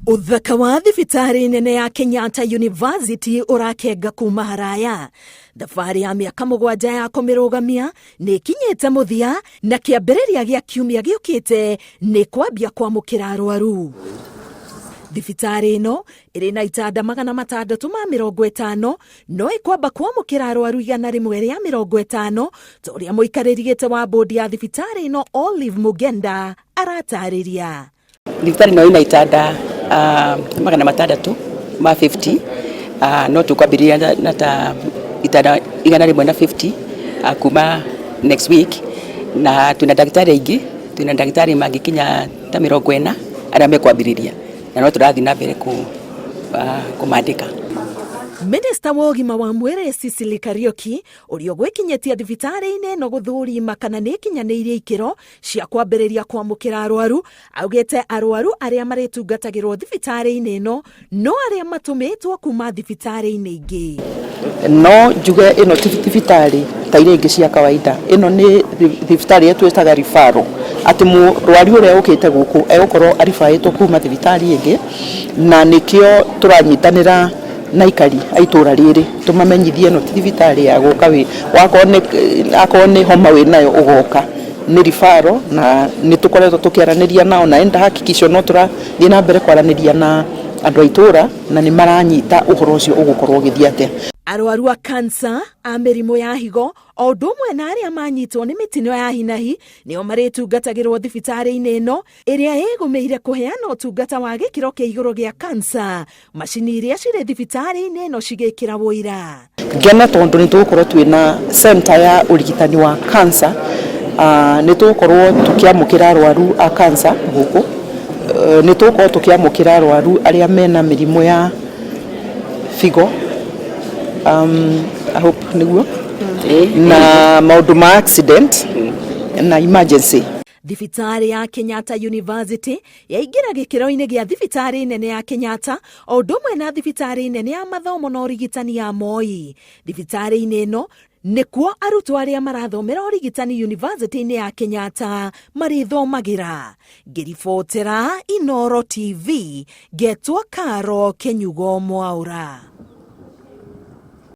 Uthaka wa thibitari nene ya Kenyatta University urakenga kuma haraya. Thabarĩ ya mĩaka 7 ya kũmĩrũgamia nĩ ikinyĩte mũthia na kĩambĩrĩria gĩa kiumia gĩũkĩte nĩ kwambia kwamũkĩra arwaru. Thibitarĩ ĩno ĩrĩ na itanda 650 no ĩkwamba kwamũkĩra arwaru 150 ta ũrĩa mũikarĩri gĩtĩ wa bodi ya thibitarĩ ĩno Olive Mugenda aratarĩria. Thibitarĩ ĩno ĩna itanda 650 no tukwambĩrĩria na ta itanda 150 kuma next week, na tuna daktari aingĩ, tuna daktari mangĩkinya ta 40 arĩa mekwambĩrĩria na no tũrathiĩ na mbere kũmandĩka. Minister wa ũgima wa mwĩrĩ Cecily Kariuki ũrĩa gwĩkinyĩtie thibitarĩ-inĩ no gũthũrima kana nĩ ikinyanĩirie ikĩro cia kwambĩrĩria kwamũkĩra arwaru, augĩte arwaru arĩa marĩtungatagĩrwo thibitarĩ-inĩ ĩno no arĩa matũmĩtwo kuma thibitarĩ-inĩ ingĩ. No njuge ĩno ti thibitarĩ ta iria ingĩ cia kawaida. Ĩno nĩ thibitarĩ twĩtaga referral, atĩ mũrwaru ũrĩa ũkĩte gũkũ egũkorwo aribaĩtwo kuma thibitarĩ ĩngĩ, na nĩkĩo tũranyitanĩra na ikari a itũra rĩrĩ tũmamenyithie ĩno ti thibitarĩ ya gũka akorwo nĩ homa wĩ nayo ũgoka, nĩ referral, na nĩ tũkoretwo tũkĩaranĩria nao na ndahakikisho no tũrathiĩ na mbere kwaranĩria na andũ a itũra na nĩ maranyita ũhoro ũcio ũgũkorwo ũgĩthiĩ atĩa. Arwaru a cancer, a mĩrimũ ya higo, o ũndũ ũmwe na arĩa manyitwo nĩ mĩtino ya hinahi nĩo marĩtungatagĩrwo thibitarĩ-inĩ ĩno ĩrĩa ĩgũmĩire kũheana ũtungata wa gĩkĩro kĩa igũrũ gĩa cancer. Macini iria cirĩ thibitarĩ-inĩ ĩno cigĩkĩra wũira. Ngena tondũ nĩ tũgũkorwo twĩna center ya ũrigitani wa cancer, nĩ tũgũkorwo tũkĩamũkĩra arwaru a cancer gũkũ, nĩ tũgũkorwo tũkĩamũkĩra arwaru arĩa mena mĩrimũ ya figo, I hope niguo, na maũndũ ma accident na emergency. Thibitarĩ ya Kenyatta University yaingĩra gĩkĩro-inĩ gĩa thibitarĩ nene ya Kenyatta o ũndũ ũmwe na thibitarĩ nene ya mathomo na ũrigitani ya Moi. Thibitarĩ-inĩ ĩno nĩkuo arutwo arĩa marathomera ũrigitani university-inĩ ya Kenyatta marĩthomagĩra. Ngĩribotera Inooro TV, ngetwo Karo Kenyugo Mwaura.